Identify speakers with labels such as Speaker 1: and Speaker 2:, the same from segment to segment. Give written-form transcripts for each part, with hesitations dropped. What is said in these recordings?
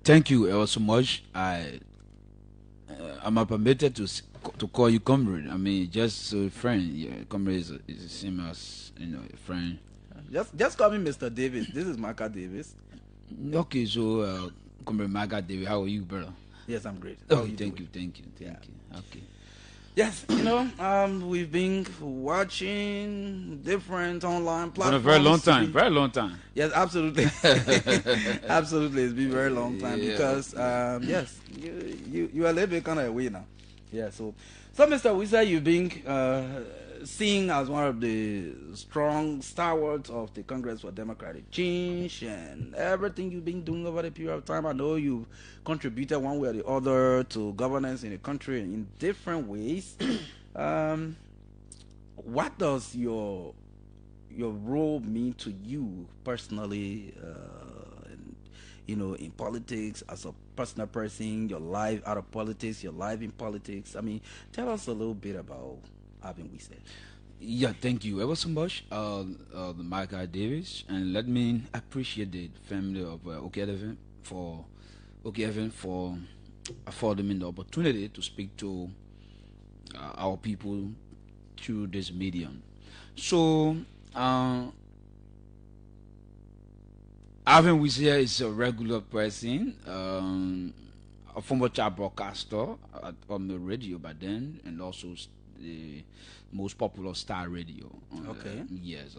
Speaker 1: Thank you ever so much. I'm permitted to call you comrade. I mean, just a friend. Yeah, comrade is the same as a friend.
Speaker 2: Just call me Mr. Davis. This is Micah Davis.
Speaker 1: Okay, so comrade Maga David, how are you, brother?
Speaker 2: Yes, I'm great.
Speaker 1: Oh, thank you. Okay.
Speaker 2: Yes, we've been watching different online platforms.
Speaker 1: For a very long time.
Speaker 2: Yes, absolutely. Absolutely, it's been a very long time because yes, you are a little bit kind of away now. Yeah, so Mr. Wesseh, you've been seen as one of the strong stalwarts of the Congress for Democratic Change and everything you've been doing over the period of time. I know you've contributed one way or the other to governance in the country in different ways. What does your role mean to you personally, in politics, as a personal person, your life out of politics, your life in politics? I mean, tell us a little bit about Alvin Wesseh.
Speaker 1: Yeah, thank you ever so much, Micah Davis, and let me appreciate the family of Evan for affording me the opportunity to speak to our people through this medium. So, Alvin Wesseh is a regular person, a former child broadcaster on the radio by then, and also the most popular Star Radio.
Speaker 2: Okay.
Speaker 1: Yes.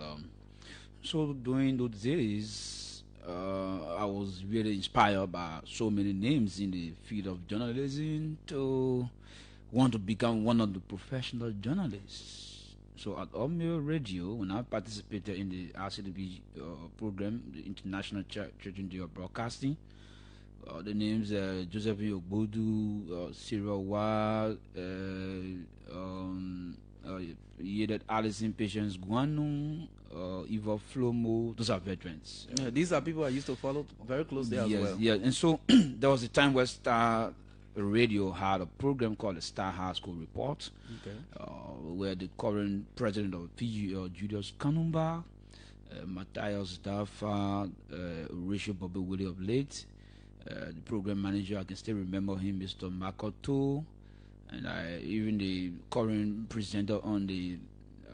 Speaker 1: So during those days, I was really inspired by so many names in the field of journalism to want to become one of the professional journalists. So at Omeo Radio, when I participated in the RCDB program, the International Church in the Broadcasting, the names Joseph Nyuma Cyril Ward, Yedet Alison Patience Guanu, Eva Flomo, those are veterans.
Speaker 2: Yeah, these are people I used to follow very closely as well.
Speaker 1: Yeah, and so there was a time where Star Radio had a program called the Star High School Report, where the current president of PG, Julius Kanumba, Matthias Dafa, Horatio Bobby Willie of late, the program manager, I can still remember him, Mr. Makoto, and even the current presenter on the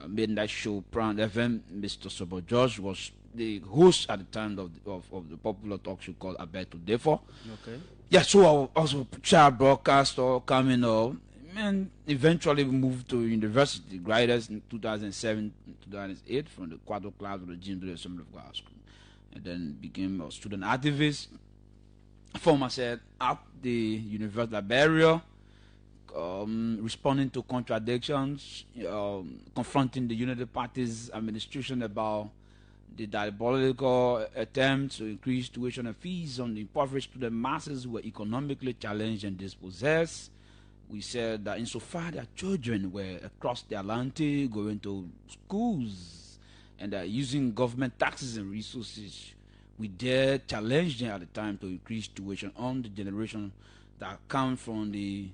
Speaker 1: midnight show, Brown FM, Mr. Sobo George, was the host at the time of the popular talk show called Alberto Defo.
Speaker 2: Okay.
Speaker 1: Yeah, so I was a child broadcaster coming up, and eventually moved to university, graduated in 2007, 2008 from the quarter class of the Jim Assembly of God School, and then became a student activist. Found myself at the University of Liberia, responding to contradictions, confronting the Unity Party's administration about the diabolical attempt to increase tuition and fees on the impoverished student masses who were economically challenged and dispossessed. We said that insofar their children were across the Atlantic going to schools and using government taxes and resources, we dared challenge them at the time to increase tuition on the generation that come from the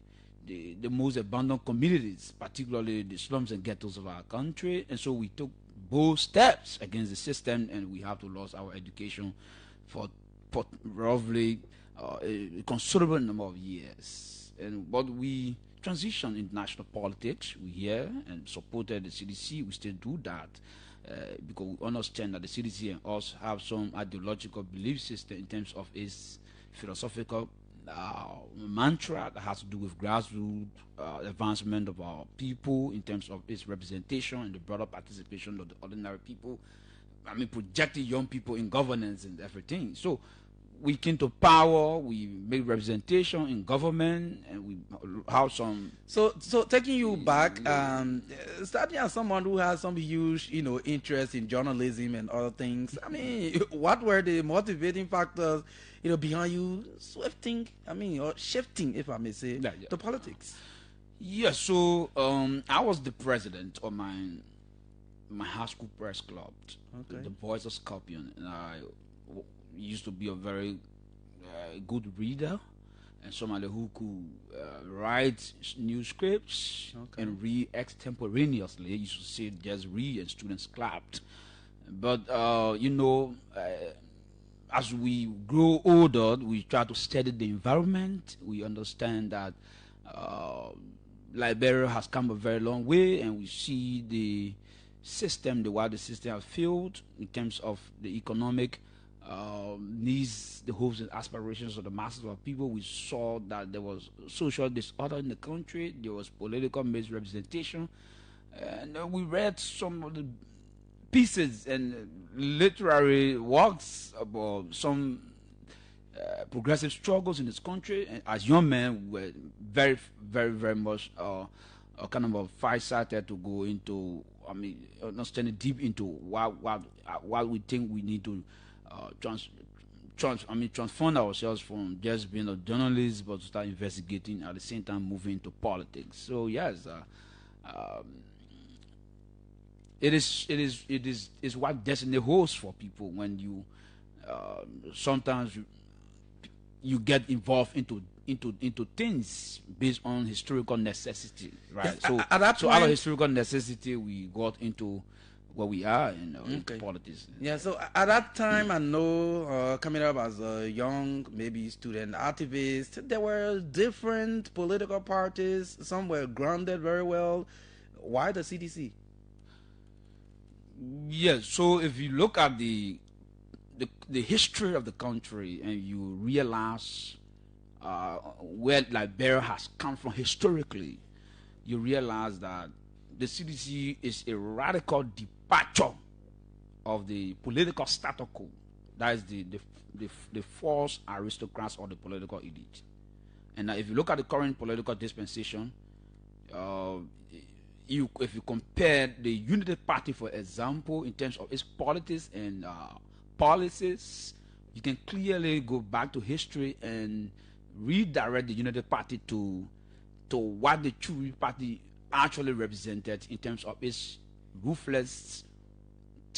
Speaker 1: most abandoned communities, particularly the slums and ghettos of our country. And so we took bold steps against the system, and we have to lose our education for roughly a considerable number of years. But we transitioned into national politics. We here and supported the CDC. We still do that because we understand that the CDC and us have some ideological belief system in terms of its philosophical mantra that has to do with grassroots advancement of our people in terms of its representation and the broader participation of the ordinary people. I mean, projecting young people in governance and everything. So we came to power, we make representation in government, and we have some.
Speaker 2: So taking you back, starting as someone who has some huge, interest in journalism and other things. I mean, what were the motivating factors, behind you shifting, or shifting, if I may say, to politics?
Speaker 1: Yeah. So I was the president of my high school press club, the Voice of Scorpion, and I used to be a very good reader and somebody who could write new scripts and read extemporaneously. You should say just read and students clapped. But I as we grow older, we try to study the environment. We understand that Liberia has come a very long way, and we see the system, the way the system has failed in terms of the economic needs, the hopes and aspirations of the masses of people. We saw that there was social disorder in the country, there was political misrepresentation, and we read some of the pieces and literary works about some progressive struggles in this country. And as young men, we were very, very, very much kind of far-sighted to go into, understanding deep into what we think we need to transform ourselves from just being a journalist, but to start investigating at the same time moving into politics. So yes, it is what destiny holds for people when you sometimes you get involved into things based on historical necessity, right?
Speaker 2: Yeah,
Speaker 1: so
Speaker 2: out
Speaker 1: of historical necessity, we got into where we are in politics.
Speaker 2: Yeah, so at that time, I know coming up as a young, maybe student activist, there were different political parties. Some were grounded very well. Why the CDC?
Speaker 1: Yes, so if you look at the history of the country and you realize where Liberia has come from historically, you realize that the CDC is a radical departure of the political status quo. That is the false aristocrats or the political elite. And if you look at the current political dispensation, if you compare the Unity Party, for example, in terms of its politics and policies, you can clearly go back to history and redirect the Unity Party to what the True Party actually represented in terms of its ruthless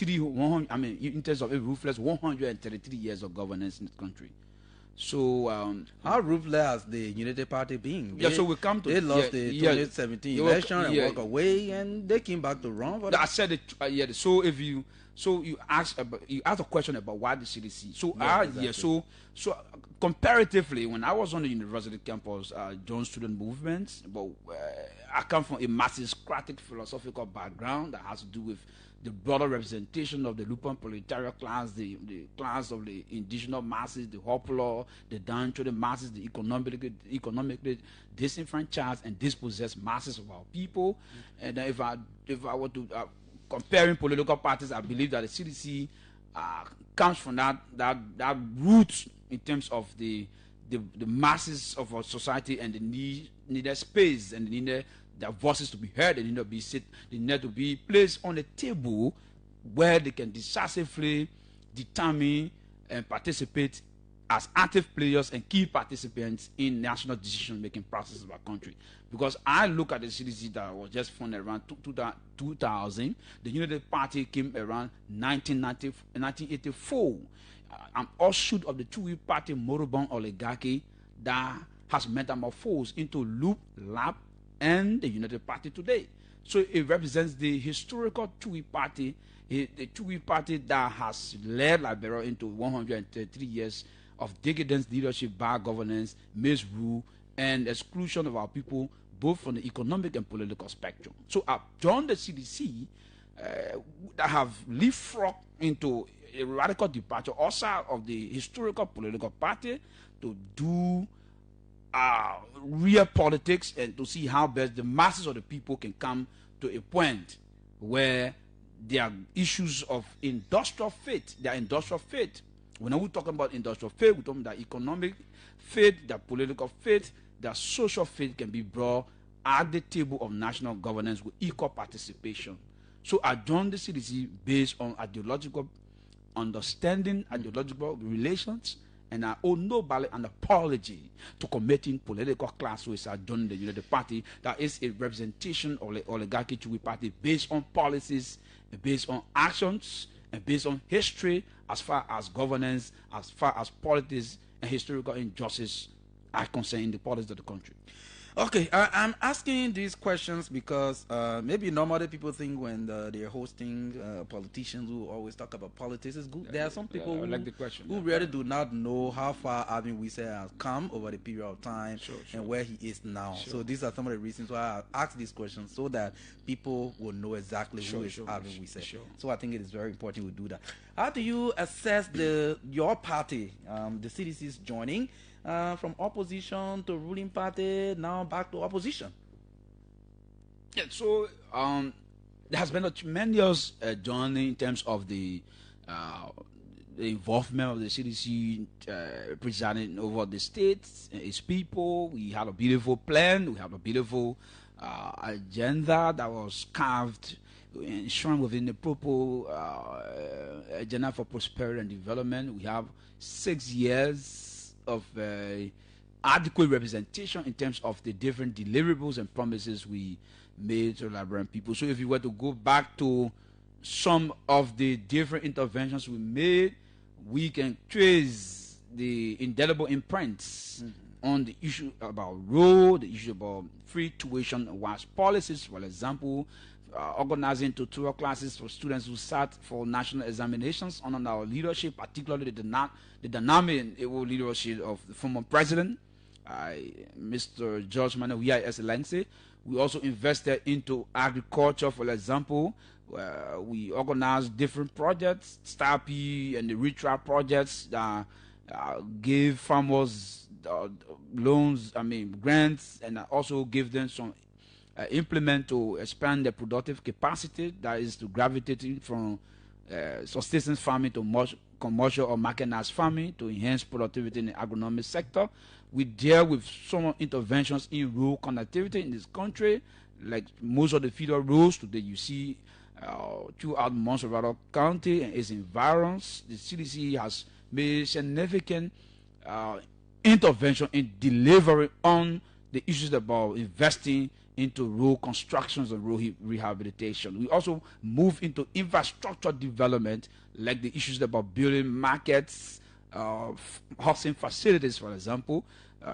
Speaker 1: in terms of its ruthless 133 years of governance in the country. So
Speaker 2: how ruthless has the Unity Party been?
Speaker 1: So we come to
Speaker 2: they lost the 2017 election and walk away, and they came back to run for that.
Speaker 1: I said it. So if you ask a question about why the CDC. So exactly. So comparatively, when I was on the university campus, joined student movements, but I come from a Marxist-Democratic philosophical background that has to do with the broader representation of the Lupan proletariat class, the class of the indigenous masses, the popular, the downtrodden masses, the economically disenfranchised and dispossessed masses of our people. And if I were to comparing political parties, I believe that the CDC comes from that root in terms of the masses of our society and the needed space and the needed their voices to be heard. They need to be placed on a table where they can decisively determine and participate as active players and key participants in national decision-making processes of our country. Because I look at the CDC that was just founded around 2000. The Unity Party came around 1984. An offshoot of the Chui Party moribund oligarchy that has metamorphosed into Loop, Lab, and the United Party today. So it represents the historical Chui Party, the Chui Party that has led Liberia into 133 years of decadent leadership, bad governance, misrule, and exclusion of our people, both from the economic and political spectrum. So I've joined the CDC that have leapfrogged into a radical departure outside of the historical political party to do real politics and to see how best the masses of the people can come to a point where there are issues of industrial faith. When we're talking about industrial faith, we're talking about economic faith, the political faith, the social faith can be brought at the table of national governance with equal participation. So I joined the CDC based on ideological understanding, ideological relations, and I owe nobody an apology to committing political class suicide during the United Party. That is a representation of the oligarchy Chui Party based on policies, based on actions, and based on history as far as governance, as far as politics and historical injustice are concerned in the politics of the country.
Speaker 2: Okay, I'm asking these questions because maybe normally people think when they're hosting politicians who always talk about politics is good. There are some people
Speaker 1: I like the question.
Speaker 2: who really do not know how far Alvin Wesseh has come over the period of time and where he is now. So these are some of the reasons why I ask these questions so that people will know exactly who is Alvin Wesseh. So I think it is very important we do that. How do you assess your party, the CDC's joining? From opposition to ruling party, now back to opposition.
Speaker 1: Yeah, so there has been a tremendous journey in terms of the involvement of the CDC presiding over the states, its people. We had a beautiful plan. We had a beautiful agenda that was carved and shown within the proper agenda for prosperity and development. We have 6 years of adequate representation in terms of the different deliverables and promises we made to Liberian people. So if you were to go back to some of the different interventions we made, we can trace the indelible imprints on the issue about road, the issue about free tuition and WASH policies, for example, organizing tutorial classes for students who sat for national examinations under our leadership, particularly the dynamic and able leadership of the former president, Mr. George Nyuma Boakai. We also invested into agriculture, for example. We organized different projects, STARPy and the retrial projects that gave farmers loans, grants, and also give them some implement to expand their productive capacity, that is to gravitate from subsistence farming to commercial or mechanized farming to enhance productivity in the agronomic sector. We deal with some interventions in rural connectivity in this country, like most of the feeder roads today you see throughout Montserrat County and its environs. The CDC has made significant intervention in delivering on the issues about investing into road constructions and road rehabilitation. We also move into infrastructure development, like the issues about building markets, housing facilities, for example.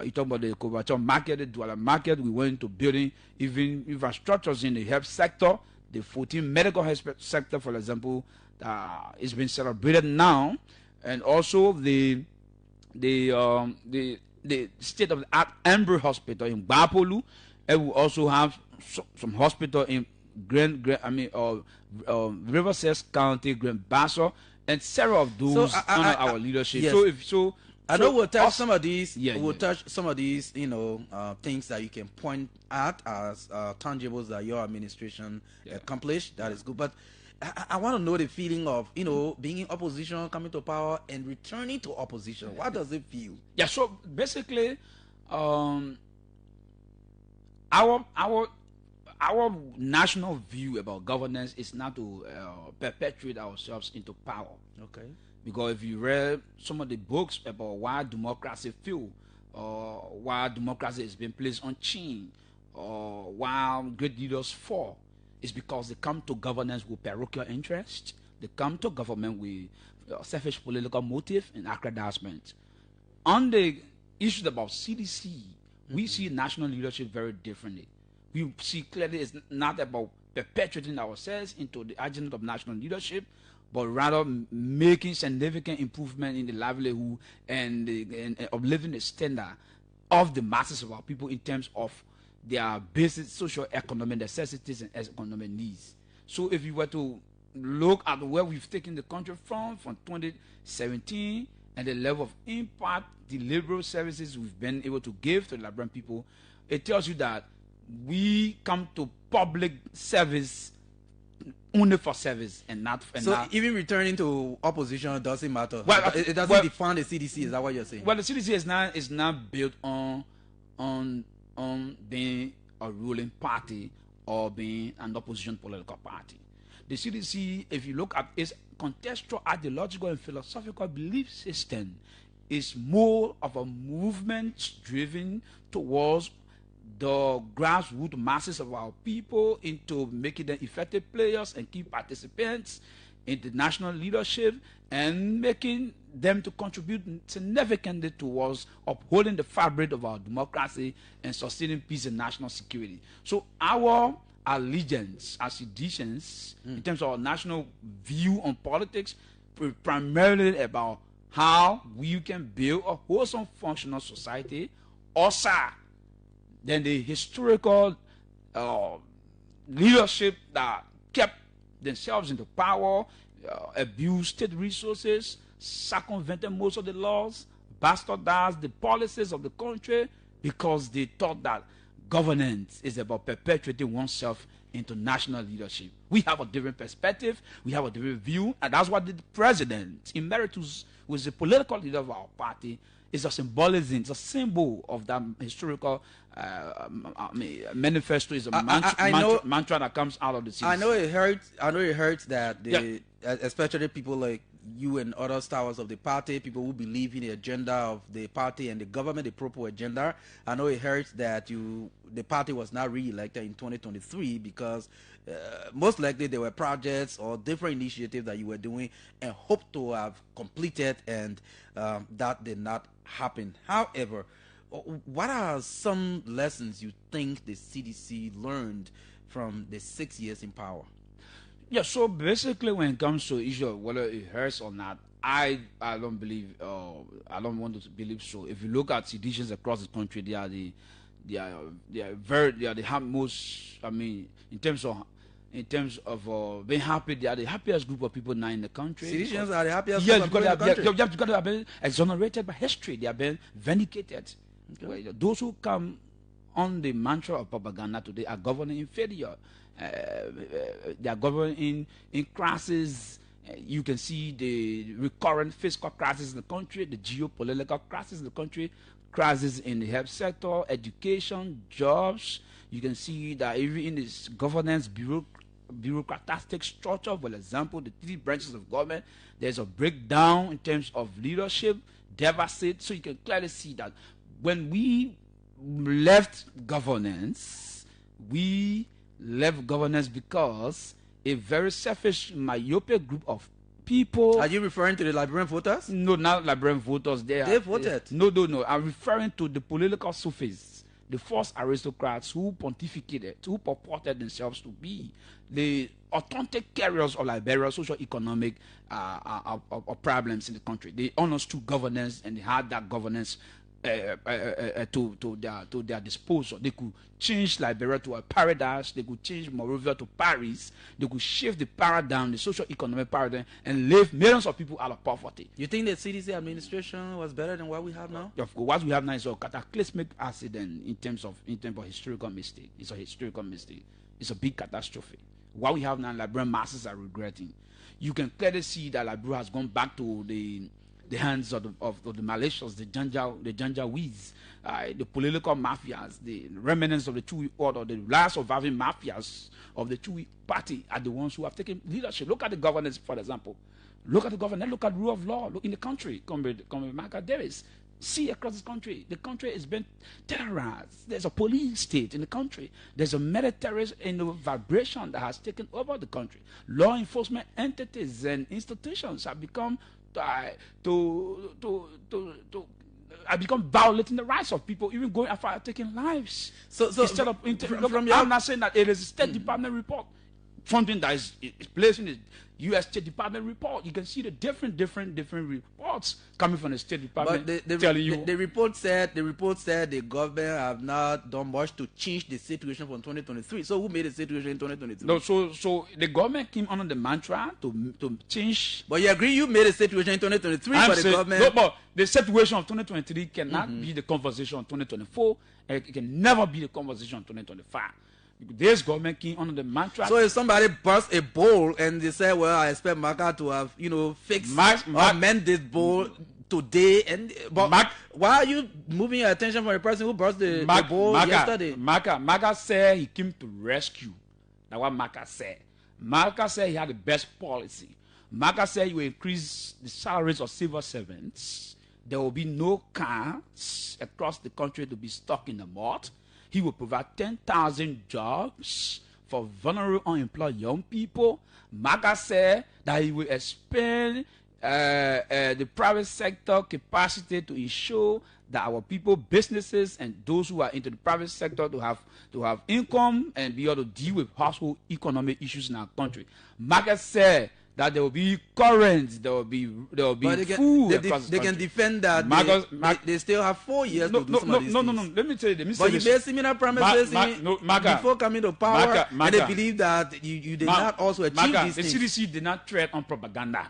Speaker 1: You talk about the Kovacha market, the Douala market. We went into building even infrastructures in the health sector, the 14 medical health sector, for example, is being celebrated now, and also the state of the art Embry Hospital in Bapolu. And we also have some hospital in Riverside County, Grand Bassa, and several of those under our leadership.
Speaker 2: Yes. I know we'll touch some of these. We'll touch some of these, things that you can point at as tangibles that your administration accomplished. That is good. But I want to know the feeling of, being in opposition, coming to power, and returning to opposition. What does it feel?
Speaker 1: Yeah. So basically, our national view about governance is not to perpetuate ourselves into power.
Speaker 2: Okay.
Speaker 1: Because if you read some of the books about why democracy failed, or why democracy has been placed on chain, or why great leaders fall, it's because they come to governance with parochial interest. They come to government with selfish political motive and aggrandizement. On the issues about CDC, we see national leadership very differently. We see clearly it's not about perpetuating ourselves into the agenda of national leadership, but rather making significant improvement in the livelihood and uplifting the standard of the masses of our people in terms of their basic social economic necessities and economic needs. So if you were to look at where we've taken the country from 2017, and the level of impact, the liberal services we've been able to give to the Liberian people, it tells you that we come to public service only for service and not.
Speaker 2: Even returning to opposition doesn't matter. Well, it doesn't define the CDC. Is that what you're saying?
Speaker 1: Well, the CDC is not built on being a ruling party or being an opposition political party. The CDC, if you look at its contextual, ideological, and philosophical belief system, is more of a movement driven towards the grassroots masses of our people into making them effective players and key participants in the national leadership and making them to contribute significantly towards upholding the fabric of our democracy and sustaining peace and national security. So our allegiance as citizens, in terms of our national view on politics, primarily about how we can build a wholesome, functional society, also than the historical leadership that kept themselves into power, abused state resources, circumvented most of the laws, bastardized the policies of the country because they thought that governance is about perpetuating oneself into national leadership. We have a different perspective, we have a different view, and that's what the president emeritus, who is the political leader of our party, is a symbolism, it's a symbol of that historical manifesto, is a mantra that comes out of the CDC.
Speaker 2: I know it hurts that especially people like you and other stars of the party, people who believe in the agenda of the party and the government, the proper agenda. I know it hurts that the party was not re-elected in 2023 because most likely there were projects or different initiatives that you were doing and hoped to have completed, and that did not happen. However, what are some lessons you think the CDC learned from the 6 years in power?
Speaker 1: Yeah, so basically when it comes to issue of whether it hurts or not, I don't believe, I don't want to believe so. If you look at citizens across the country, they are the most, I mean, in terms of being happy, they are the happiest group of people now in the country.
Speaker 2: Citizens are the happiest group of people in the country.
Speaker 1: Because they have been exonerated by history. They have been vindicated. Okay. Well, those who come on the mantra of propaganda today are governing in failure. They are governing in crisis. You can see the recurrent fiscal crisis in the country, the geopolitical crisis in the country, crisis in the health sector, education, jobs. You can see that even in this governance bureaucratic structure, for example, the 3 branches of government, there's a breakdown in terms of leadership, deficit. So you can clearly see that when we left governance because a very selfish, myopic group of people.
Speaker 2: Are you referring to the Liberian voters?
Speaker 1: No, not Liberian voters. They
Speaker 2: voted.
Speaker 1: No. I'm referring to the political sophists, the false aristocrats who pontificated, who purported themselves to be the authentic carriers of Liberia's socio-economic problems in the country. They understood governance and they had that governance to their disposal. They could change Liberia to a paradise. They could change Monrovia to Paris. They could shift the paradigm, the socio-economic paradigm, and live millions of people out of poverty.
Speaker 2: You think the CDC administration was better than what we have now?
Speaker 1: Of course, what we have now is a cataclysmic accident in terms of historical mistake. It's a historical mistake. It's a big catastrophe. What we have now, Liberian masses are regretting. You can clearly see that Liberia has gone back to the hands of the malicious, the Janjaweeds, the political mafias, the remnants of the Chui order, the last surviving mafias of the Chui party are the ones who have taken leadership. Look at the governance, for example. Look at the governance. Look at rule of law. Look in the country. Come with Michael Davis. See across this country. The country has been terrorized. There's a police state in the country. There's a military vibration that has taken over the country. Law enforcement entities and institutions have become violating the rights of people, even going after taking lives. So instead of I'm not saying that it is a State Department report, something that is placed in the U.S. State Department report. You can see the different reports coming from the State Department.
Speaker 2: But the report said the government have not done much to change the situation from 2023. So who made the situation in 2023?
Speaker 1: No, so the government came under the mantra to change.
Speaker 2: But you agree you made a situation in 2023 for the government?
Speaker 1: No, but the situation of 2023 cannot be the conversation of 2024, and it can never be the conversation of 2025. This government came under the mantra.
Speaker 2: So if somebody bursts a bowl and they say, well, I expect Maka to have, fixed or mend this bowl today, but why are you moving your attention from the person who burst the bowl yesterday?
Speaker 1: Maka said he came to rescue. That's what Maka said. Maka said he had the best policy. Maka said he will increase the salaries of civil servants. There will be no cars across the country to be stuck in the mud. He will provide 10,000 jobs for vulnerable unemployed young people. Maka said that he will expand the private sector capacity to ensure that our people, businesses, and those who are into the private sector to have income and be able to deal with household economic issues in our country. Market said that there will be currents, there will be food.
Speaker 2: They can defend that they still have 4 years to do some of these things. No.
Speaker 1: Let me tell you.
Speaker 2: But you made similar promises before coming to power, and they believe that you did not also achieve these things.
Speaker 1: The CDC did not tread on propaganda.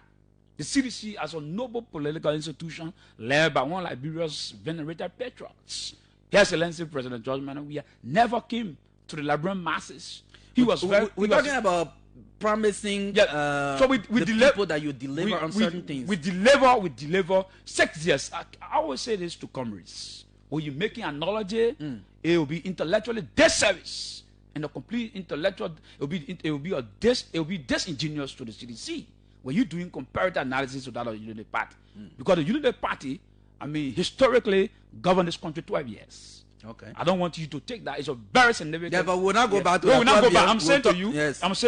Speaker 1: The CDC, as a noble political institution led by one of Liberia's venerated patriots, His Excellency President Joseph Nyuma Boakai, never came to the Liberian masses. We're
Speaker 2: talking about promising
Speaker 1: so we
Speaker 2: people that you deliver on certain things.
Speaker 1: We deliver 6 years. I always say this to comrades. When you're making an analogy, it will be intellectually disservice. And a complete intellectual, it will be disingenuous to the CDC when you're doing comparative analysis of that of the Unity Party. Because the Unity Party, I mean, historically governed this country 12 years.
Speaker 2: Okay.
Speaker 1: I don't want you to take that. It's a very significant.
Speaker 2: Yeah, but we'll not go back to
Speaker 1: that. We'll not go back.
Speaker 2: I'm
Speaker 1: saying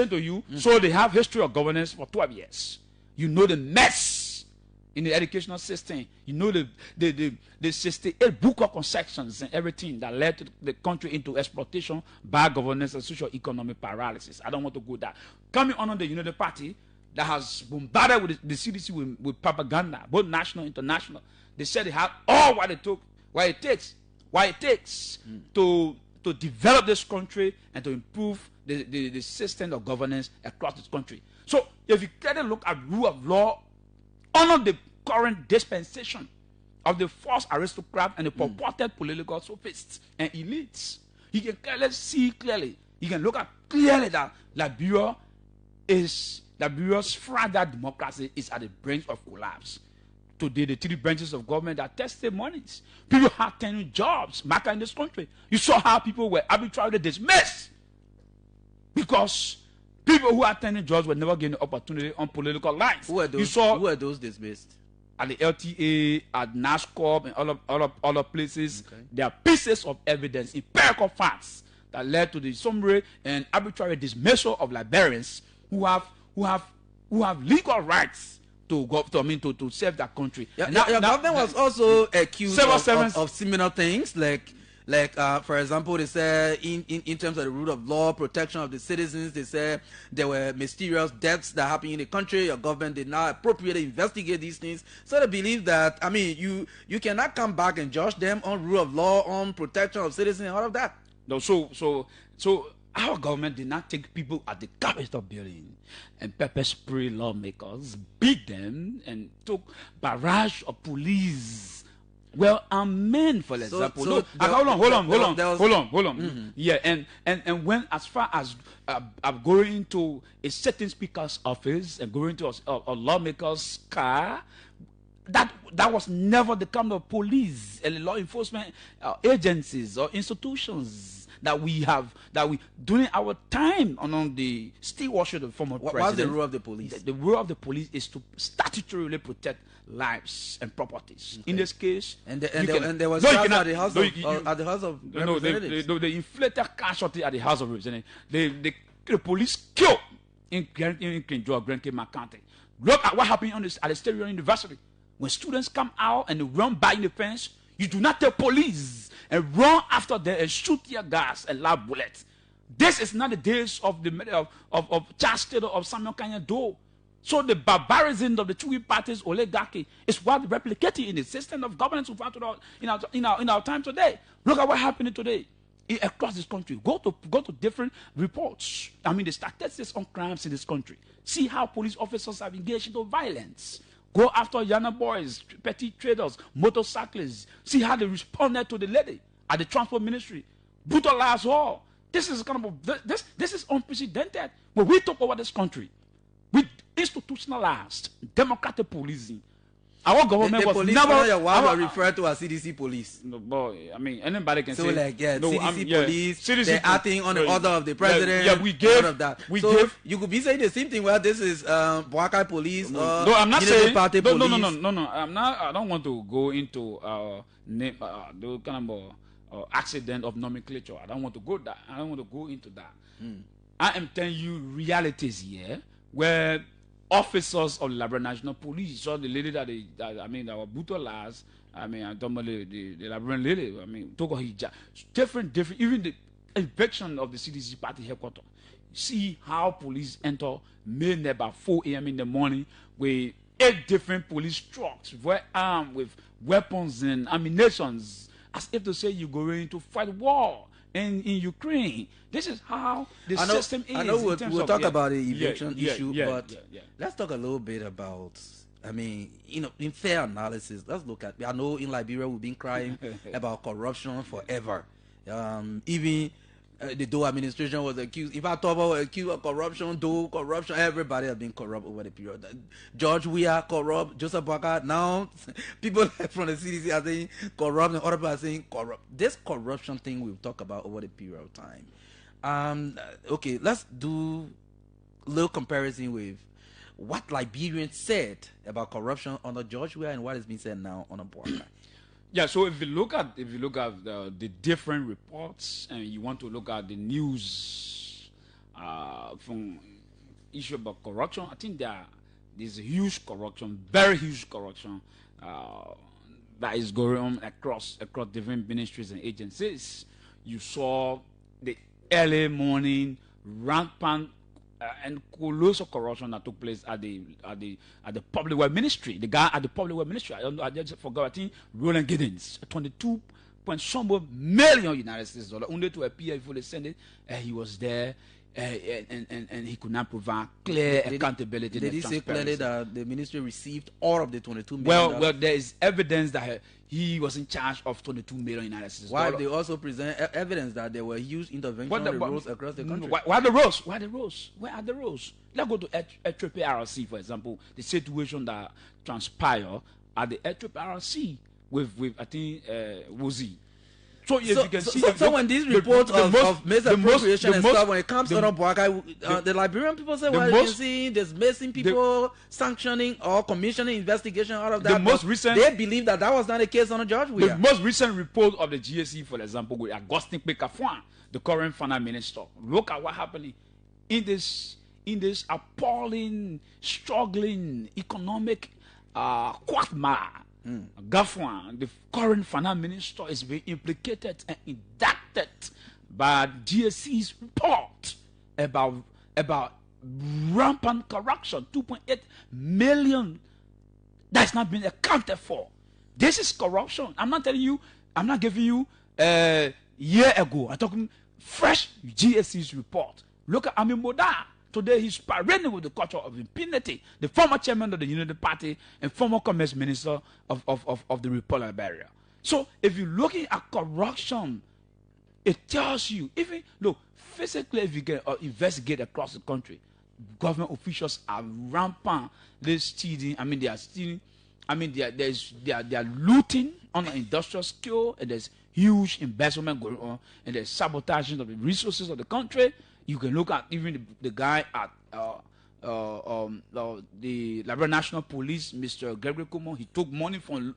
Speaker 1: to you. So they have history of governance for 12 years. You know the mess in the educational system. You know the 68 book of concessions and everything that led to the country into exploitation, bad governance, and socio-economic paralysis. I don't want to go there. Coming under the Unity Party that has bombarded with the CDC with propaganda, both national and international. They said they have all what it takes to develop this country and to improve the system of governance across this country. So if you try to look at rule of law under the current dispensation of the false aristocrat and the purported political sophists and elites, you can clearly you can look at clearly that Liberia's fragile democracy is at the brink of collapse. Today, the 3 branches of government are testimonies. People have 10 jobs in this country. You saw how people were arbitrarily dismissed because people who are 10 jobs were never given the opportunity on political lines.
Speaker 2: Who are those dismissed?
Speaker 1: At the LTA, at NASCOP, and other places. Okay. There are pieces of evidence, empirical facts that led to the summary and arbitrary dismissal of Liberians who have legal rights to serve that country.
Speaker 2: Your government was also accused of similar things, like for example, they said in terms of the rule of law, protection of the citizens, they said there were mysterious deaths that happened in the country. Your government did not appropriately investigate these things. So they believe that, I mean, you cannot come back and judge them on rule of law, on protection of citizens, and all of that.
Speaker 1: No, so our government did not take people at the Capitol building and pepper spray lawmakers, beat them, and took barrage of police. Well, men, for example. Hold on. Yeah, and when as far as going into a certain speaker's office and going to a lawmaker's car, that was never the kind of police and law enforcement agencies or institutions that we during our time on the stewardship of the former president.
Speaker 2: What's the role of the police?
Speaker 1: The role of the police is to statutorily protect lives and properties. Okay. In this case,
Speaker 2: and there was at the House of Representatives.
Speaker 1: The inflated casualty at the House of Representatives. The police killed in Grand County. Look at what happened at the State University. When students come out and they run by in the fence, you do not take police and run after them and shoot tear gas and loud bullets. This is not the days of Charles Taylor of Samuel Kanye Doe. So the barbarism of the two parties oligarchy is what replicated in the system of governance we've had in our time today. Look at what happened today across this country. Go to different reports. I mean, the statistics on crimes in this country. See how police officers have engaged into violence. Go after Yana boys, petty traders, motorcyclists. See how they responded to the lady at the transport ministry. Brutalized her. This is this is unprecedented. When we took over this country, we institutionalized democratic policing. Our government was never
Speaker 2: referred to as CDC police.
Speaker 1: No, boy, I mean, anybody can say.
Speaker 2: So CDC police, they're acting on the order of the president.
Speaker 1: Yeah, we gave.
Speaker 2: All of that.
Speaker 1: So
Speaker 2: you could be saying the same thing. Well, this is Boakai police.
Speaker 1: No, I'm not saying.
Speaker 2: Party police.
Speaker 1: No. I'm not. I don't want to go into the kind of accident of nomenclature. I don't want to go into that. I am telling you realities here, where officers of the Liberia National Police. You saw the lady that were brutalized. I'm talking about the Liberian lady. talk about hijab. Different, even the eviction of the CDC party headquarters. See how police enter midnight about 4 a.m. in the morning with 8 different police trucks, well armed with weapons and ammunitions, as if to say you're going to fight war in Ukraine. This is how the system is.
Speaker 2: I know we'll talk about the eviction issue, but let's talk a little bit about, in fair analysis, let's look at, I know in Liberia we've been crying about corruption forever. Even the Doe administration was accused. If I talk about accused of corruption, everybody has been corrupt over the period. George Weah corrupt, Joseph Boakai. Now people from the CDC are saying corrupt, and other people are saying corrupt. This corruption thing we'll talk about over the period of time. Okay, let's do a little comparison with what Liberians said about corruption under George Weah and what has been said now under Boakai.
Speaker 1: Yeah, so if you look at the different reports, and you want to look at the news from issue about corruption, I think there's a huge corruption, very huge corruption that is going on across different ministries and agencies. You saw the early morning rampant and colossal corruption that took place at the public work ministry. The guy at the public work ministry, I just forgot. I think Roland Giddens, 22 point some million United States dollars, only to appear before the Senate. He was there, and he could not provide clear accountability.
Speaker 2: Did he say clearly that the ministry received all of the 22 million?
Speaker 1: Well, there is evidence that he was in charge of 22 million United States dollars.
Speaker 2: Why they also present evidence that there were huge intervention rules across the country?
Speaker 1: Where are the rules? Where are the rules? Let's go to HRC, for example, the situation that transpired at the HRC with I think Wozi. So you can see.
Speaker 2: So when these reports of misappropriation and stuff, when it comes to Boakai, the Liberian people say, well, you can see there's missing people, sanctioning or commissioning investigation out of that. They believe that was not the case on George Weah.
Speaker 1: The most recent report of the GSE, for example, with Augustine Pekafwan, the current finance minister. Look at what happened in this appalling, struggling economic quagmire. Gafwan, the current finance minister, is being implicated and indicted by GSC's report about rampant corruption, 2.8 million that's not been accounted for. This is corruption. I'm not giving you a year ago. I'm talking fresh GSC's report. Look at Amin Moda. Today he's parading with the culture of impunity. The former chairman of the Unity Party and former commerce minister of the Republic of Liberia. So if you're looking at corruption, it tells you, even look, physically if you can investigate across the country, government officials are rampant. They're stealing. They are stealing. They are looting on an industrial scale, and there's huge investment going on, and there's sabotaging of the resources of the country. You can look at even the guy at the Liberia National Police, Mr. Gregory Kumo. He took money from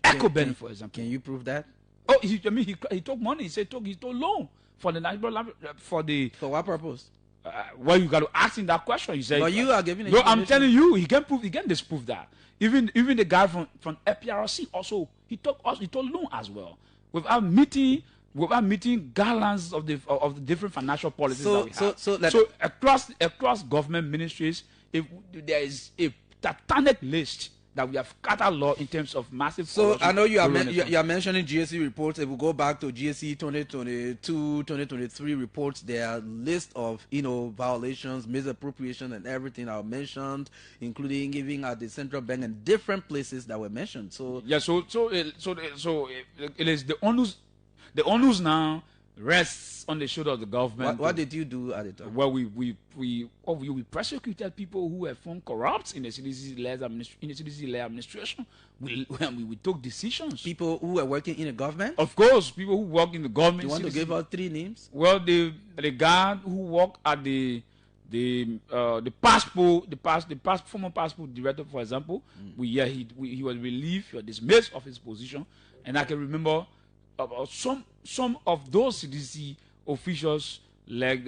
Speaker 1: EcoBen, for example.
Speaker 2: Can you prove that?
Speaker 1: Oh, he took money. He said he took loan for the national for
Speaker 2: what purpose?
Speaker 1: Well, you got to ask him that question. You say,
Speaker 2: but you are giving.
Speaker 1: No, I'm telling you, he can disprove that. Even the guy from FPRC also he took loan as well without meeting guidelines of the different financial policies that we have. So across government ministries, if there is a titanic list that we have cataloged in terms of massive.
Speaker 2: So I know you are mentioning GSC reports. If we go back to GSC 2022, 2023 reports, there are list of violations, misappropriation, and everything are mentioned, including giving at the central bank and different places that were mentioned. So
Speaker 1: yeah, so it is the onus now rests on the shoulder of the government.
Speaker 2: What did you do at the time?
Speaker 1: Well, we prosecuted people who were found corrupt in the CDC-led administration. We took decisions.
Speaker 2: People who were working in the government?
Speaker 1: Of course, people who work in the government.
Speaker 2: You want to give out 3 names?
Speaker 1: Well, the guy who worked at the former passport director, for example, he was relieved or dismissed of his position, and I can remember about some of those CDC officials like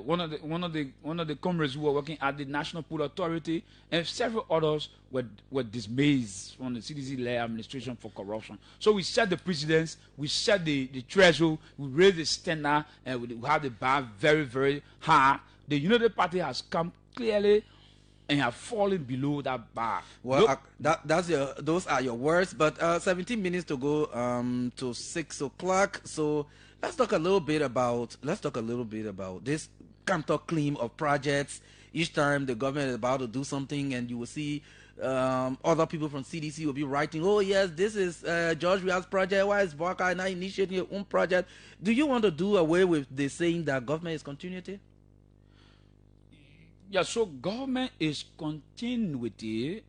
Speaker 1: one of the comrades who were working at the National Pool Authority, and several others were dismayed from the CDC-led administration for corruption. So we set the precedents, we set the threshold, we raised the standard, and we have the bar very, very high. The United Party has come clearly and have fallen below that bar.
Speaker 2: Well, those are your words. But 17 minutes to go to 6 o'clock. So let's talk a little bit about this counter claim of projects. Each time the government is about to do something, and you will see other people from CDC will be writing, "Oh yes, this is George Weah's project. Why is Boakai not initiating your own project?" Do you want to do away with the saying that government is continuity?
Speaker 1: Yeah, so government is continuity.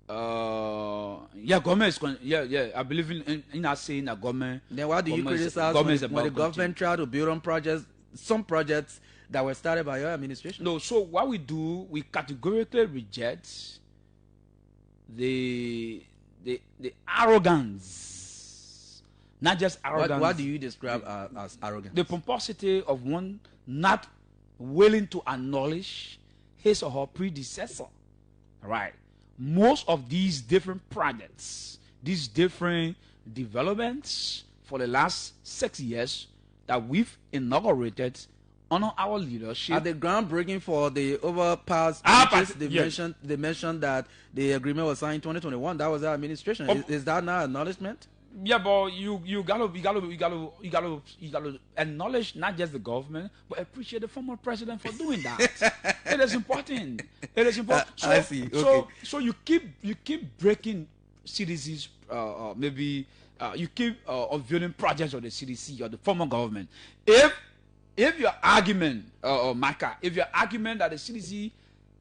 Speaker 1: Government is I believe in that saying that government.
Speaker 2: Then why do you criticize when the government try to build on projects, some projects that were started by your administration?
Speaker 1: No, so what we do, we categorically reject the arrogance, not just arrogance.
Speaker 2: What do you describe as arrogance?
Speaker 1: The pomposity of one not willing to acknowledge his or her predecessor. Right. Most of these different projects, these different developments for the last 6 years that we've inaugurated under our leadership.
Speaker 2: At the groundbreaking for the overpass, they mentioned that the agreement was signed in 2021. That was our administration. Is that not acknowledgement?
Speaker 1: Yeah, but you gotta acknowledge not just the government, but appreciate the former president for doing that. It is important. It is important. So,
Speaker 2: I see. Okay.
Speaker 1: So you keep breaking CDC's you keep unveiling projects of the CDC or the former government. If your argument, Maka, if your argument that the CDC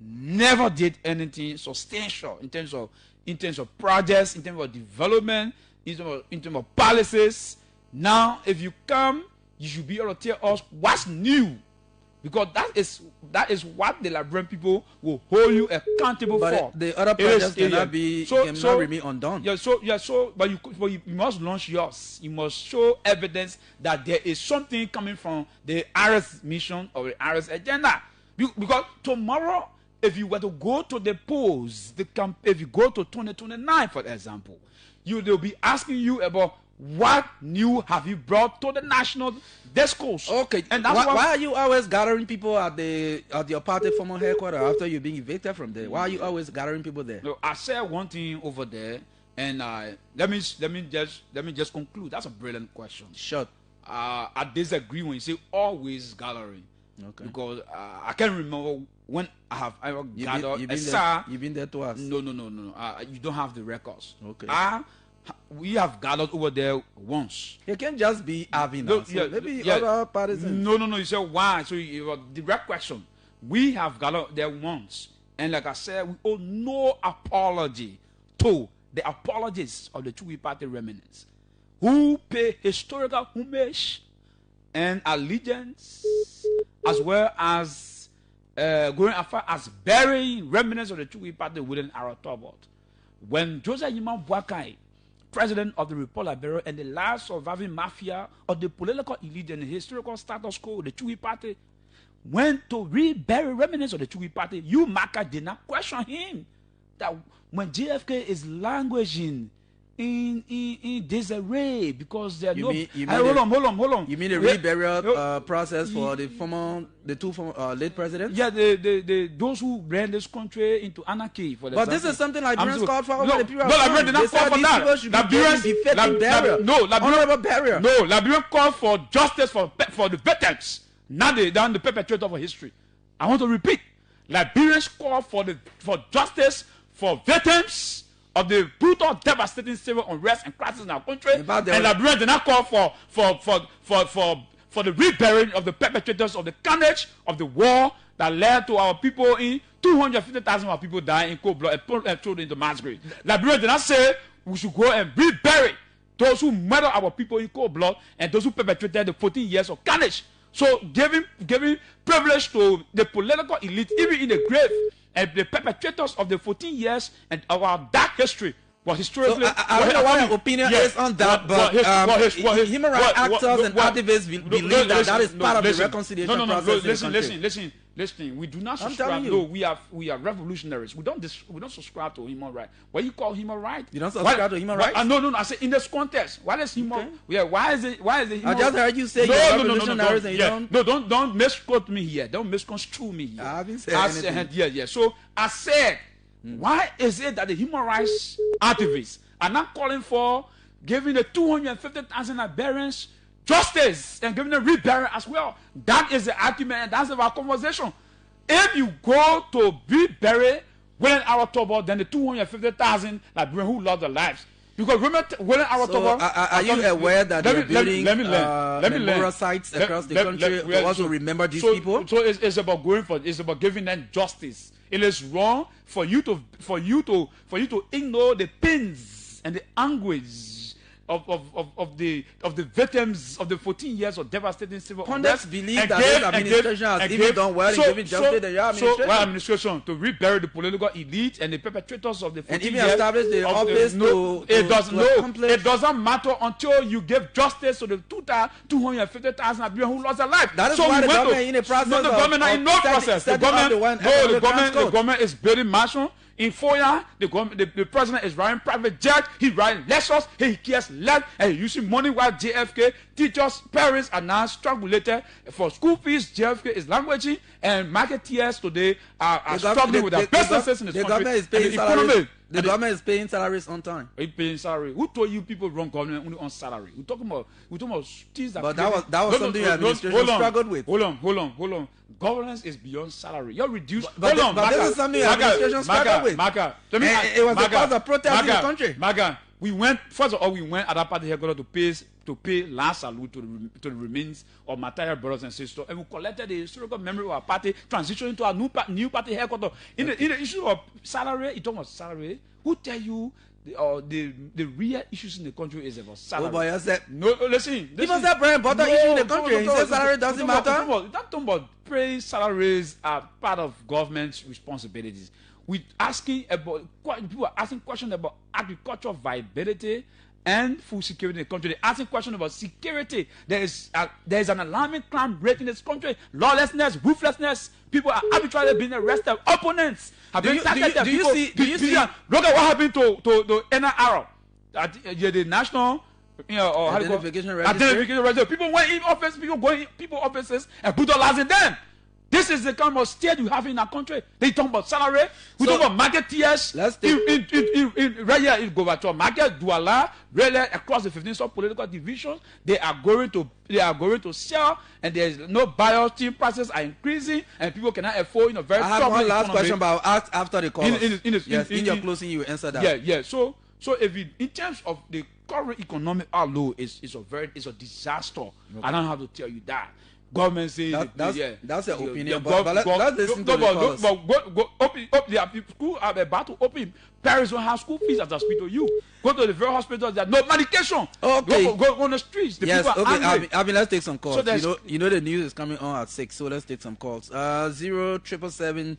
Speaker 1: never did anything substantial in terms of projects, in terms of development, in terms of policies. Now, if you come, you should be able to tell us what's new, because that is what the Liberian people will hold you accountable for.
Speaker 2: The other projects cannot remain undone.
Speaker 1: But you must launch yours. You must show evidence that there is something coming from the IRS mission or the IRS agenda. Because tomorrow, if you were to go to the polls, if you go to 2029, for example, they'll be asking you about what new have you brought to the national discourse.
Speaker 2: Okay, and that's why are you always gathering people at your party former headquarters after you're being evicted from there? Why are you always gathering people there?
Speaker 1: No, I said one thing over there, and let me just conclude. That's a brilliant question.
Speaker 2: Sure.
Speaker 1: I disagree when you say always gathering. Okay. Because I can't remember when I have ever gathered.
Speaker 2: You've been there twice.
Speaker 1: No. You don't have the records.
Speaker 2: Okay.
Speaker 1: We have gathered over there once.
Speaker 2: It can't just be Alvin. Maybe other partisans.
Speaker 1: No. You said why? So the direct question. We have gathered there once, and like I said, we owe no apology to the apologists of the Chui Party remnants, who pay historical homage and allegiance, as well as going as far as burying remnants of the Chui Party within our Tobot. When Joseph Nyuma Boakai, President of the Republic of Liberia and the last surviving mafia of the political elite and the historical status quo of the Chui Party, went to rebury remnants of the Chui Party, you, Maka, did not question him. That when JFK is languishing in disarray because there are hold on.
Speaker 2: You mean the reburial process for the two former late presidents?
Speaker 1: Yeah, those who ran this country into anarchy.
Speaker 2: But this is something Liberians called for over the period.
Speaker 1: No, Liberians did not call for that. Liberians called for justice for the veterans, not the perpetrator of history. I want to repeat: Liberians called for justice for veterans of the brutal, devastating civil unrest and crisis in our country, and Liberians did not call for the reburying of the perpetrators of the carnage of the war that led to our people 250,000 of our people dying in cold blood and thrown into mass grave. Liberians did not say we should go and rebury those who murdered our people in cold blood and those who perpetrated the 14 years of carnage. So giving privilege to the political elite, even in the grave, and the perpetrators of the 14 years and of our dark history, Well, historically,
Speaker 2: I don't know what your opinion is on that, but human rights actors and activists believe that is part of the reconciliation process.
Speaker 1: Listen. We do not subscribe. No, we are revolutionaries. We don't subscribe to human rights. What you call human rights?
Speaker 2: You don't subscribe to human rights?
Speaker 1: No. I say in this context. What is human?
Speaker 2: Okay.
Speaker 1: Yeah. Why is it? Human?
Speaker 2: I just heard you say you're revolutionaries and you don't.
Speaker 1: Don't misquote me here. Don't misconstrue me here.
Speaker 2: I haven't said anything.
Speaker 1: Yeah. So I said. Why is it that the human rights activists are not calling for giving the 250,000 Liberians justice and giving them reburial as well? That is the argument, and that's our conversation. If you go to be buried within our October, then the 250,000 Liberians who lost their lives. Because remember, within our October,
Speaker 2: are you aware that they're building memorial sites across the country to also remember these people?
Speaker 1: So it's about it's about giving them justice. It is wrong for you to ignore the pains and the anguish of the victims of the 14 years of devastating civil unrest.
Speaker 2: Pundits believe that this administration has even done well in giving justice to your administration.
Speaker 1: So, administration to rebury the political elite and the perpetrators of the 14
Speaker 2: and
Speaker 1: years.
Speaker 2: even establish the office
Speaker 1: it doesn't matter until you give justice to the 250,000 Liberians who lost their life.
Speaker 2: That is why the government in the process.
Speaker 1: No, the government are in no process. The government is building mansion. In FOIA, the president is riding private jet, he's riding Lexus, he cares less, and using money while JFK, teachers, parents are now struggling for school fees. JFK is languaging, and marketeers today are struggling with their businesses in this country.
Speaker 2: Government is paying salaries. The government is paying salaries on time.
Speaker 1: It's paying salary. Who told you people run government only on salary? We're talking about things that.
Speaker 2: But that was something the administration struggled with.
Speaker 1: Hold on. Governance is beyond salary. You're reduced.
Speaker 2: But this is something the administration struggled with. It was the cause of protest in the country.
Speaker 1: We went at that party headquarters to pay last salute to the remains of my tired brothers and sisters, and we collected the historical memory of our party, transitioning to our new party headquarters. In the issue of salary, you talk about salary. Who tell you the real issues in the country is about salary?
Speaker 2: Oh, but you said
Speaker 1: no. Listen.
Speaker 2: Even that bread and butter issue in the country. He said salary doesn't matter.
Speaker 1: That talking about pay salaries are part of government's responsibilities. People are asking questions about agricultural viability and food security in the country. They're asking questions about security. There is an alarming crime rate in this country. Lawlessness, ruthlessness. People are arbitrarily being arrested. Opponents have been targeted.
Speaker 2: Do you see?
Speaker 1: Look at what happened to NIR, the national.
Speaker 2: Identification register.
Speaker 1: People went in office. People go in people offices and brutalizing them. This is the kind of state you have in our country. They talk about salary. We talk about marketeers. In Govato market, Douala, really across the 15 sub-political divisions, they are going to sell, and there is no buyer. Team prices are increasing, and people cannot afford. Very.
Speaker 2: I have one last question, but I'll ask after the call. In your closing, you answer that.
Speaker 1: Yeah. So if in terms of the current economic outlook, it's a disaster. Okay. I don't have to tell you that. Government says
Speaker 2: that's your opinion, but let's listen to the callers.
Speaker 1: School are about to open. Parents don't have school fees as I speak to you. Go to the very hospitals. There's no medication.
Speaker 2: Okay.
Speaker 1: Go on the streets. The people are angry.
Speaker 2: I mean, let's take some calls. So you know the news is coming on at 6, so let's take some calls. 0777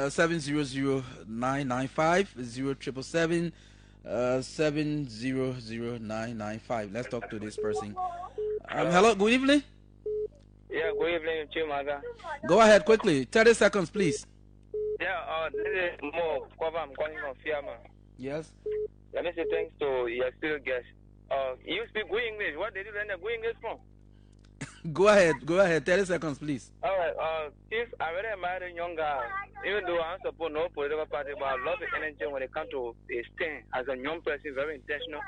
Speaker 2: 700 995 0777 700 995. Let's talk to this person. Hello, good evening.
Speaker 3: Yeah, good evening, Chimaga.
Speaker 2: Go ahead quickly. 30 seconds, please.
Speaker 3: Yeah, this is Mo. I'm calling from Fiamma.
Speaker 2: Yes.
Speaker 3: Let me say thanks to your still guest. You speak good English. What did you learn good English from?
Speaker 2: Go ahead. 30 seconds, please.
Speaker 3: All right. If I really married a young guy, even though I support no political party, but I love the energy when it comes to a stand as a young person, very intentional.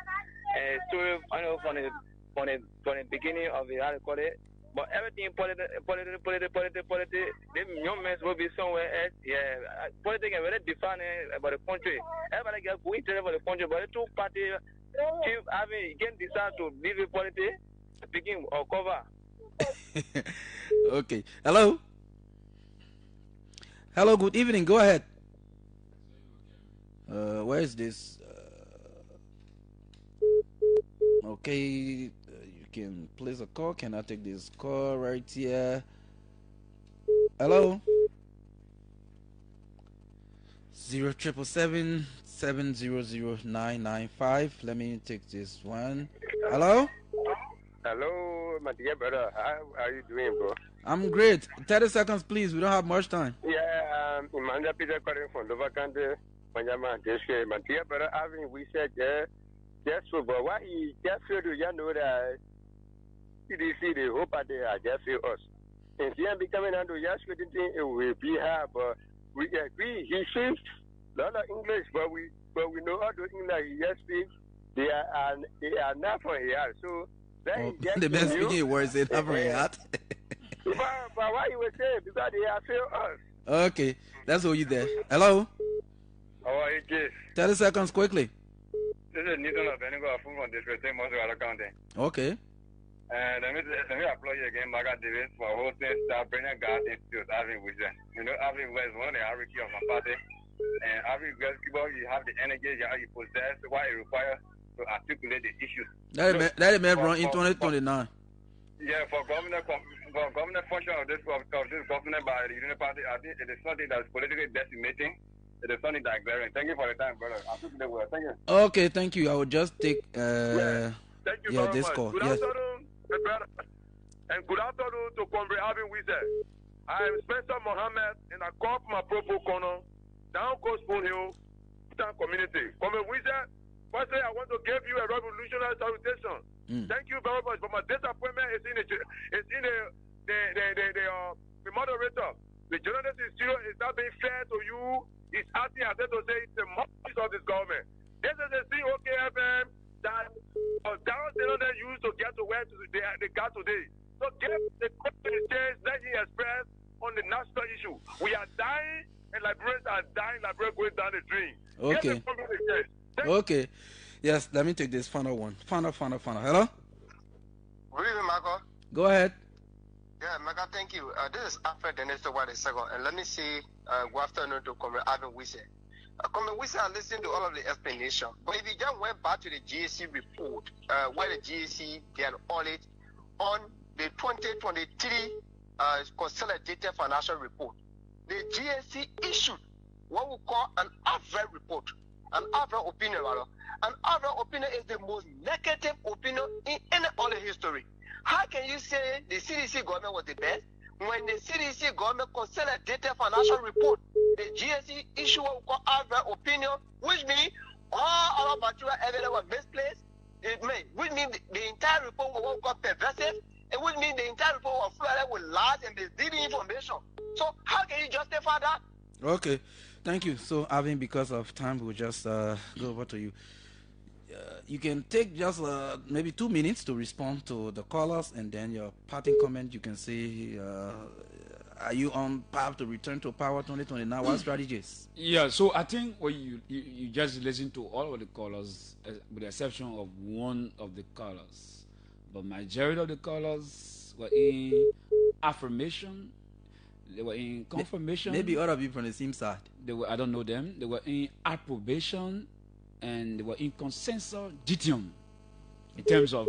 Speaker 3: And story, I know from the beginning of the article. But everything politics, the young men will be somewhere else. Yeah, politics is very defined about the country. Everybody gets going to the country, but the two parties can decide to leave the politics, begin or cover.
Speaker 2: Okay. Hello, good evening. Go ahead. Where is this? Okay. Can place a call. Can I take this call right here? Hello. 07777000995. Let me take this one. Hello?
Speaker 4: Hello, my dear brother. How are you doing, bro?
Speaker 2: I'm great. 30 seconds, please. We don't have much time.
Speaker 4: Yeah, Emmanuel Peter calling from Dover County. My dear brother, Alvin Wesseh, just football. Why he just feel to you know that CDC, they hope that they are just feel us. And he becoming under just thing, it will be hard, but we agree. He speaks a lot of English, but we know how to English. He just speaks. They are not from here. So
Speaker 2: the best speaking words they have from here.
Speaker 4: But why you were saying? Because they are feel us.
Speaker 2: Okay, that's all you there. Hello?
Speaker 4: How are you, kids?
Speaker 2: 30 seconds quickly.
Speaker 4: This is Newton of Benigo from District Moscow County.
Speaker 2: Okay.
Speaker 4: And let me applaud you again, Margaret Davis, for hosting Brennan God Institute, Alvin Wesseh. You know, Alvin Wesseh is one of the hierarchy of my party. And Alvin Wesseh, you have the energy you possess, what it requires to articulate the issues.
Speaker 2: That man run in 2029.
Speaker 4: Yeah, for government function of this government by the Union Party, I think it is something that is politically decimating. It is something that is glaring. Thank you for your time, brother. Articulate well. Thank you.
Speaker 2: Okay, thank you. I will just take
Speaker 4: Thank you very
Speaker 2: this
Speaker 4: much.
Speaker 2: call.
Speaker 4: Good afternoon, my brother. And good afternoon to Comrade Alvin Wesseh. I am Spencer Mohammed, and I call from my Propo Corner, down Coast Spoon Hill, Town Community. Comrade Wesseh, firstly, I want to give you a revolutionary salutation. Thank you very much. But my disappointment is in the moderator. The journalist is still is not being fair to you. He's asking us to say it's the mouthpiece of this government. This is the COKFM that Darren used to get to where they got today. So give the change that he expressed on the national issue. We are dying, and Liberians are dying. Liberians going down the drain.
Speaker 2: Okay. Okay. Yes, let me take this final one. Final. Hello?
Speaker 4: Good evening, Marco.
Speaker 2: Go ahead.
Speaker 4: Yeah, Mega, thank you. This is Alfred Dennis White II, and let me say good afternoon to Comrade Alvin Wesseh. Comrade Wesseh, I listened to all of the explanation, but if you just went back to the GSC report, where the GSC did an audit on the 2023 consolidated financial report, the GSC issued what we call an average report, an average opinion, rather. An average opinion is the most negative opinion in any other history. How can you say the CDC government was the best when the CDC government consolidated financial report, the GSC issue what we call average opinion, which means all our material evidence was misplaced, which means the entire report was what we call pervasive, and which means the entire report was flooded with lies and misleading information. So how can you justify that?
Speaker 2: Okay, thank you. So, Alvin, because of time, we'll just go over to you. You can take just maybe 2 minutes to respond to the callers, and then your parting comment. You can say, are you on path to return to power 2029? What strategies?
Speaker 1: Yeah, so I think when you just listen to all of the callers, with the exception of one of the callers, but majority of the callers were in affirmation. They were in confirmation.
Speaker 2: Maybe other people from the same side.
Speaker 1: They were, I don't know them. They were in approbation, and they were in consensus ditium in terms of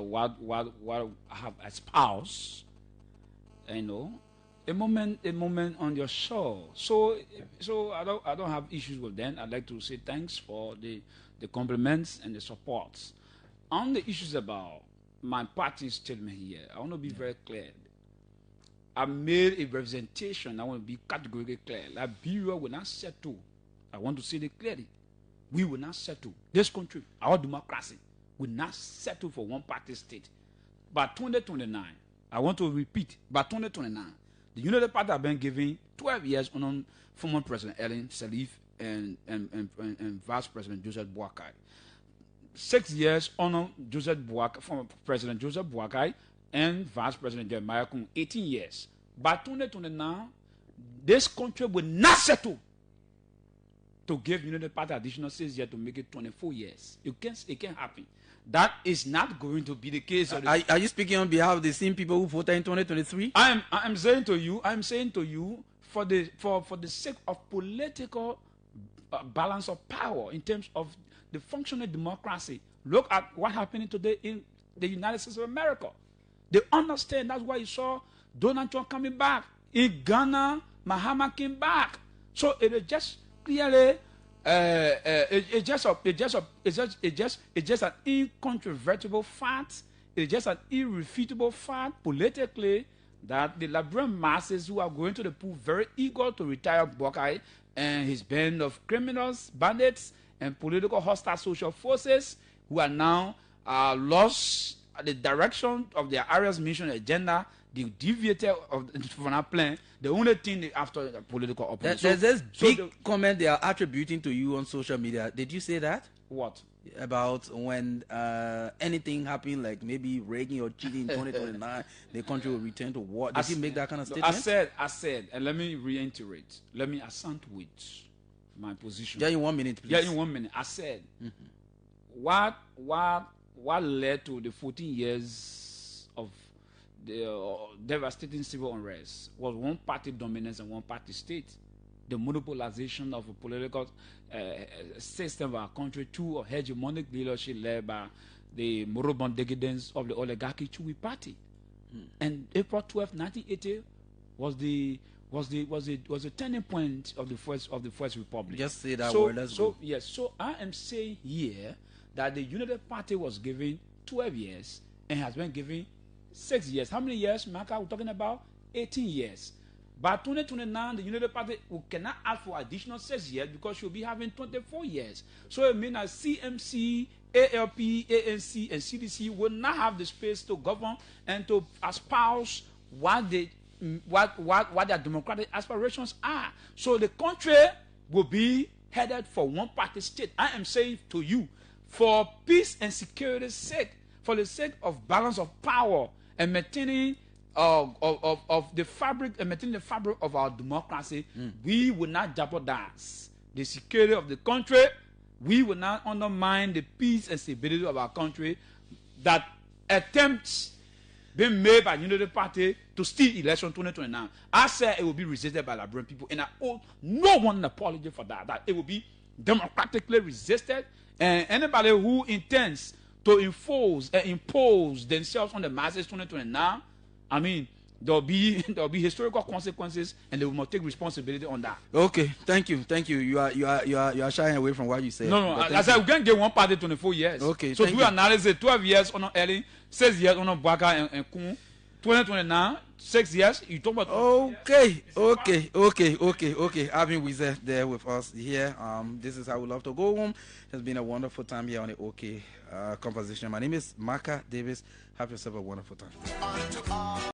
Speaker 1: what I have espoused. You know, a moment on your show. So I don't have issues with them. I'd like to say thanks for the compliments and the supports. On the issues about my party statement here, I want to be very clear. I made a representation. I want to be categorically clear. Liberia will not settle. I want to say it clearly. We will not settle. This country, our democracy, will not settle for one party state. By 2029, I want to repeat, by 2029, the United Party have been giving 12 years on former President Ellen Sirleaf and Vice President Joseph Boakai. 6 years on former President Joseph Boakai and Vice President Jeremiah Kung, 18 years. By 2029, this country will not settle to give United Party additional 6 years to make it 24 years. It can't happen. That is not going to be the case.
Speaker 2: Are you speaking on behalf of the same people who voted in 2023?
Speaker 1: I'm saying to you, for the sake of political balance of power in terms of the functioning democracy. Look at what happening today in the United States of America. They understand. That's why you saw Donald Trump coming back. In Ghana, Mahama came back. So it is just clearly it's just an incontrovertible fact. It's just an irrefutable fact politically that the Liberian masses who are going to the pool very eager to retire Boakai and his band of criminals, bandits, and political hostile social forces who are now lost the direction of their Arias mission agenda. They deviated from our plan. The only thing after the political opposition.
Speaker 2: There's this big comment they are attributing to you on social media. Did you say that?
Speaker 1: What?
Speaker 2: About when anything happened, like maybe raiding or cheating in 2029, the country will return to war. Did you make that kind of statement?
Speaker 1: I said, and let me reiterate. Let me assent with my position.
Speaker 2: Yeah, in 1 minute, please.
Speaker 1: Yeah, in 1 minute. I said, what led to the 14 years of the devastating civil unrest was one party dominance and one party state. The monopolization of a political system of our country to a hegemonic leadership led by the moribund decadence of the oligarchy Chui party. And April 12, 1980 was the turning point of the first republic.
Speaker 2: Just say that word. Let's go.
Speaker 1: Yes. So I am saying here that the United Party was given 12 years and has been given 6 years. How many years, Maka? We're talking about 18 years. By 2029, the United Party cannot ask for additional 6 years because she'll be having 24 years. So it means that CMC, ALP, ANC, and CDC will not have the space to govern and to espouse what their democratic aspirations are. So the country will be headed for one-party state. I am saying to you, for peace and security's sake, for the sake of balance of power and maintaining of the fabric and maintaining the fabric of our democracy, we will not jeopardize the security of the country. We will not undermine the peace and stability of our country. That attempts being made by the United Party to steal election 2029, I said it will be resisted by Liberian people, and I owe no one an apology for that. That it will be democratically resisted, and anybody who intends to impose themselves on the masses 2029, I mean, there'll be historical consequences, and they will take responsibility on that.
Speaker 2: Okay, thank you. You are shying away from what you said.
Speaker 1: No. I said we can get one party 24 years.
Speaker 2: Okay,
Speaker 1: so do analysis 12 years on Ellie, 6 years on Boakai and Kun, 2029, 6 years. You talk about.
Speaker 2: Okay. Alvin Wesseh there with us here. This is how we love to go home. It's been a wonderful time here on the OK conversation. My name is Maka Davis. Have yourself a wonderful time.